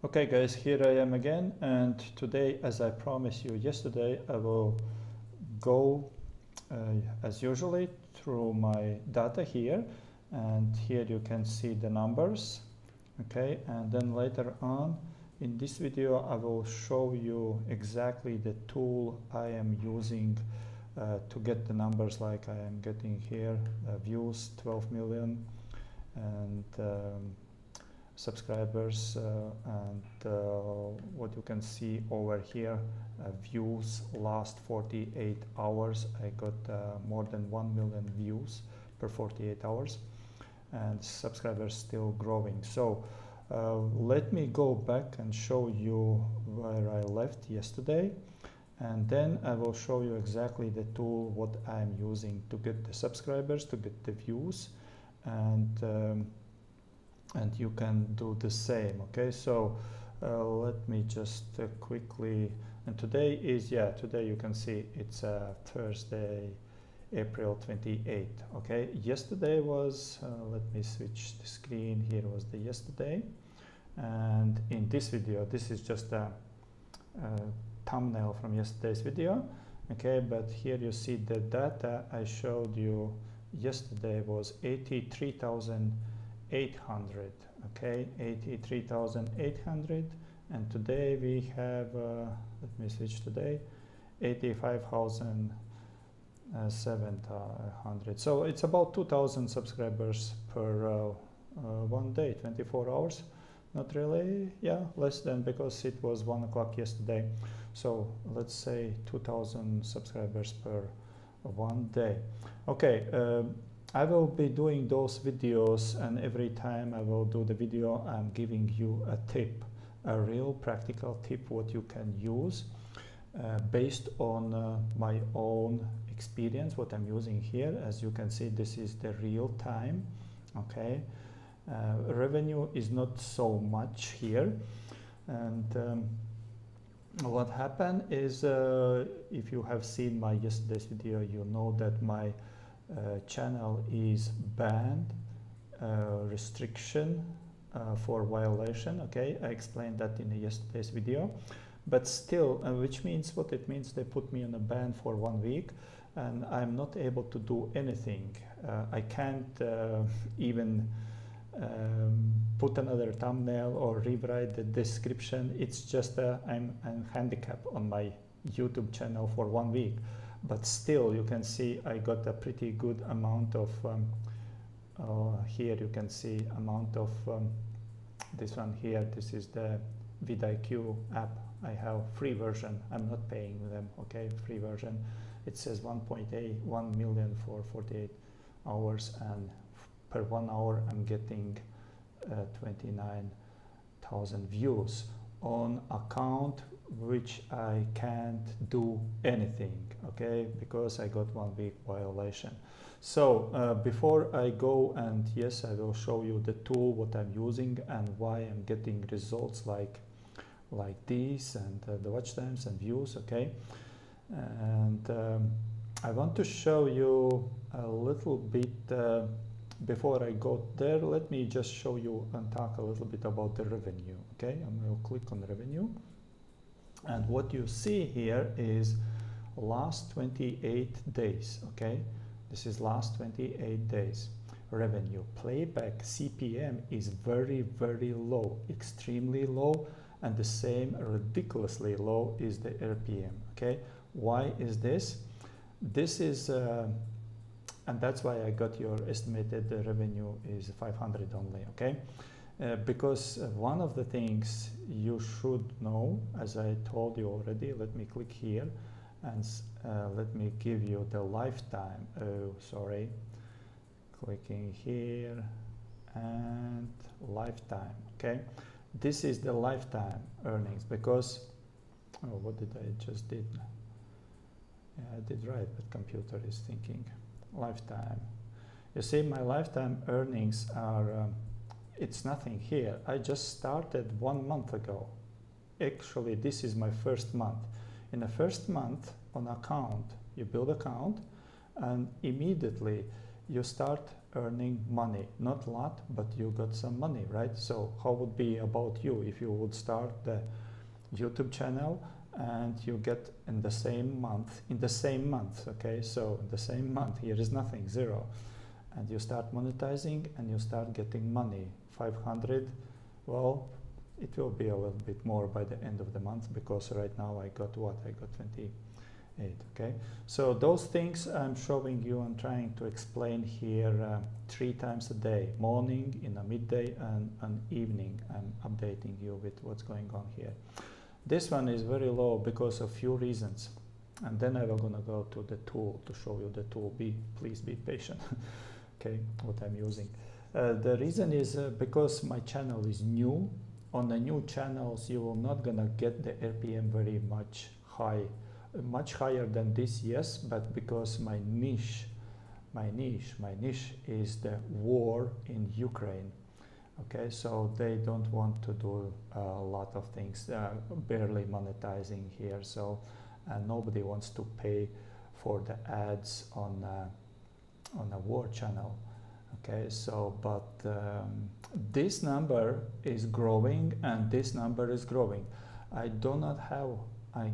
Okay guys, here I am again, and today, as I promised you yesterday, I will go as usually through my data here, and here you can see the numbers. Okay, and then later on in this video I will show you exactly the tool I am using to get the numbers like I am getting here, views 12 million and subscribers and what you can see over here, views last 48 hours. I got more than 1 million views per 48 hours, and subscribers still growing. So let me go back and show you where I left yesterday, and then I will show you exactly the tool what I'm using to get the subscribers, to get the views, and you can do the same. Okay, so let me just quickly, and today is, today you can see it's Thursday, April 28th. Okay, yesterday was, let me switch the screen, here was the yesterday, and in this video, this is just a thumbnail from yesterday's video. Okay, but here you see the data I showed you yesterday was 83,800. Okay, 83,800, and today we have let me switch today, 85,700. So it's about 2,000 subscribers per one day, 24 hours. Not really, less than, because it was 1 o'clock yesterday. So let's say 2,000 subscribers per one day. Okay, I will be doing those videos, and every time I will do the video, I'm giving you a tip, a real practical tip what you can use based on my own experience, what I'm using here. As you can see, this is the real time. Okay, revenue is not so much here, and what happened is, if you have seen my yesterday's video, you know that my channel is banned, restriction for violation. Okay, I explained that in yesterday's video, but still, which means, what it means, they put me on a ban for 1 week, and I'm not able to do anything. I can't even put another thumbnail or rewrite the description. It's just I'm handicapped on my YouTube channel for 1 week. But still, you can see I got a pretty good amount of here you can see amount of this one here. This is the VidIQ app. I have free version. I'm not paying them. Okay, free version. It says 1.1 million for 48 hours, and per 1 hour I'm getting 29,000 views on account which I can't do anything, okay, because I got 1 week violation. So before I go, and yes, I will show you the tool what I'm using and why I'm getting results like these, and the watch times and views. Okay, and I want to show you a little bit before I go there. Let me just show you and talk a little bit about the revenue. Okay, I'm going to click on revenue, and what you see here is last 28 days. Okay, this is last 28 days revenue. Playback CPM is very, very low, extremely low, and the same ridiculously low is the RPM. Okay, why is this? This is and that's why I got your estimated revenue is 500 only. Okay, because one of the things you should know, as I told you already, let me click here and let me give you the lifetime. Oh, sorry, clicking here and lifetime. Okay, this is the lifetime earnings, because what did I just did? Yeah, I did right, but computer is thinking lifetime. You see, my lifetime earnings are it's nothing here. I just started 1 month ago. Actually, this is my first month. In the first month on account, you build account, and immediately you start earning money. Not a lot, but you got some money, right? So how would be about you if you would start the YouTube channel and you get in the same month, okay? So in the same month, here is nothing, zero. And you start monetizing and you start getting money, 500. Well, it will be a little bit more by the end of the month, because right now I got what? I got 28, okay? So those things I'm showing you and trying to explain here 3 times a day, morning, in a midday, and an evening. I'm updating you with what's going on here. This one is very low because of few reasons. And then I'm gonna go to the tool to show you the tool. Please be patient, okay, what I'm using. The reason is because my channel is new. On the new channels, you will not gonna get the RPM very much higher than this, yes, but because my niche is the war in Ukraine. Okay, so they don't want to do a lot of things, barely monetizing here, so nobody wants to pay for the ads on a war channel. Okay, so but this number is growing and this number is growing. I do not have, I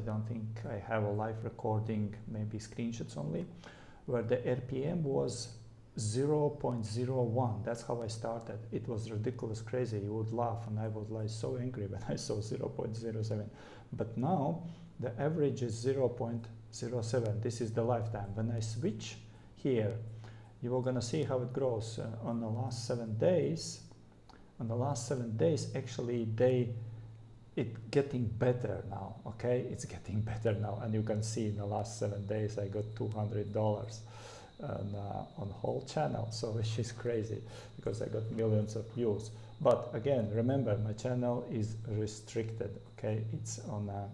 don't think I have a live recording, maybe screenshots only, where the RPM was 0.01. That's how I started. It was ridiculous, crazy. You would laugh, and I was like so angry when I saw 0.07. But now the average is 0.07. This is the lifetime. When I switch here, you are gonna see how it grows on the last 7 days. On the last 7 days, actually, it's getting better now. Okay, it's getting better now, and you can see in the last 7 days I got $200 on whole channel. So which is crazy because I got millions of views. But again, remember, my channel is restricted. Okay, it's on a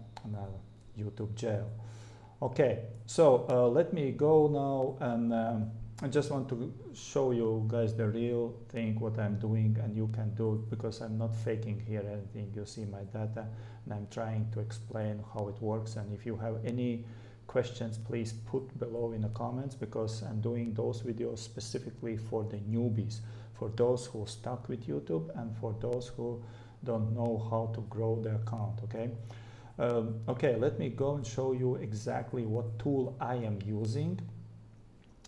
YouTube jail. Okay, so let me go now, and I just want to show you guys the real thing, what I'm doing, and you can do it, because I'm not faking here anything. You see my data, and I'm trying to explain how it works. And if you have any questions, please put below in the comments, because I'm doing those videos specifically for the newbies, for those who are stuck with YouTube, and for those who don't know how to grow their account. Okay. Okay, let me go and show you exactly what tool I am using.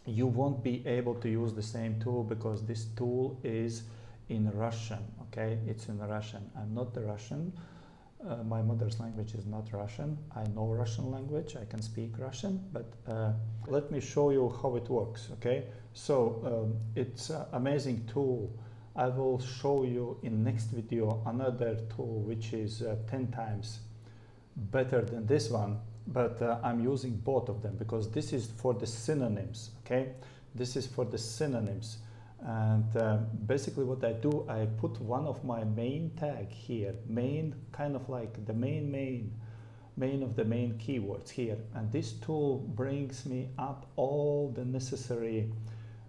You won't be able to use the same tool because this tool is in Russian. Okay, it's in Russian. I'm not the Russian. My mother's language is not Russian. I know Russian language. I can speak Russian, but let me show you how it works. Okay, so it's an amazing tool. I will show you in next video another tool which is 10 times better than this one, but I'm using both of them because this is for the synonyms. Okay, this is for the synonyms, and basically what I do, I put one of my main tag here, main, kind of like the main of the main keywords here, and this tool brings me up all the necessary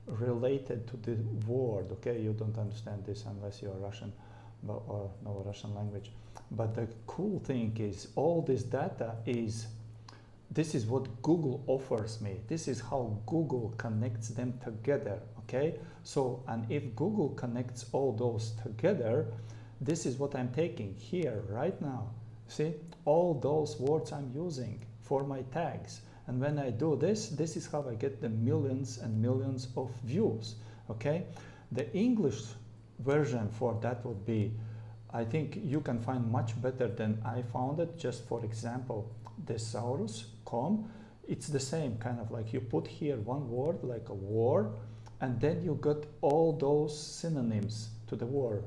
related to the word. Okay, you don't understand this unless you're Russian, but, or no Russian language. But the cool thing is all this data is, this is what Google offers me. This is how Google connects them together. Okay, so, and if Google connects all those together, this is what I'm taking here right now. See, all those words I'm using for my tags. And when I do this, this is how I get the millions and millions of views. Okay, the English version for that would be, I think you can find much better than I found it. Just for example, thesaurus.com, it's the same kind of like you put here one word like a war, and then you got all those synonyms to the war: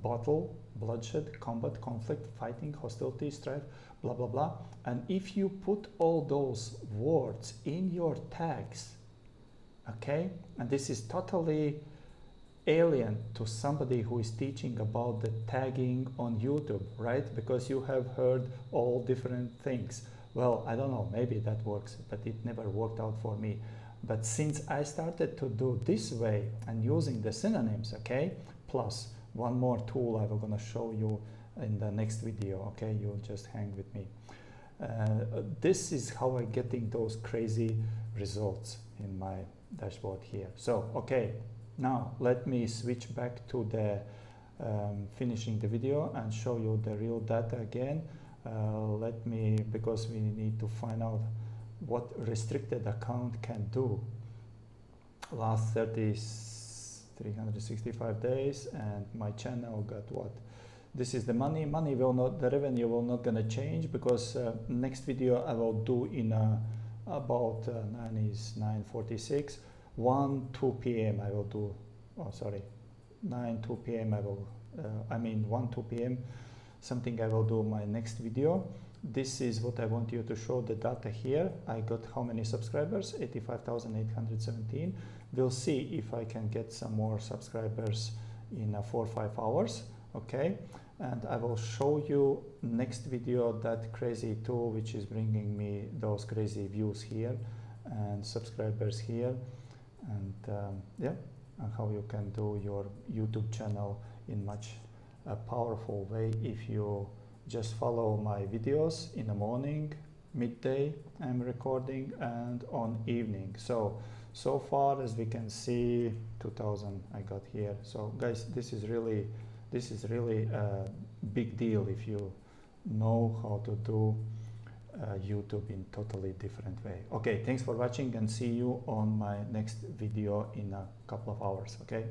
battle, bloodshed, combat, conflict, fighting, hostility, strife, blah blah blah. And if you put all those words in your tags, okay, and this is totally alien to somebody who is teaching about the tagging on YouTube, right? Because you have heard all different things. Well, I don't know, maybe that works, but it never worked out for me. But since I started to do this way and using the synonyms, okay, plus one more tool I'm gonna show you in the next video, okay, you'll just hang with me. This is how I'm getting those crazy results in my dashboard here. So okay, now let me switch back to the finishing the video and show you the real data again. Because we need to find out what restricted account can do. Last 365 days, and my channel got what? This is the money. The revenue will not gonna change, because next video I will do in about 9:46, 2 p.m. I will do. Oh, sorry, 2 p.m. 2 p.m. something I will do my next video. This is what I want you to show the data here. I got how many subscribers? 85,817. We'll see if I can get some more subscribers in 4 or 5 hours. Okay, and I will show you next video that crazy tool which is bringing me those crazy views here and subscribers here, and yeah, and how you can do your YouTube channel in much a powerful way if you just follow my videos in the morning, midday I'm recording, and on evening. So far as we can see 2000 I got here. So guys, this is really a big deal if you know how to do YouTube in totally different way. Okay, thanks for watching, and see you on my next video in a couple of hours. Okay.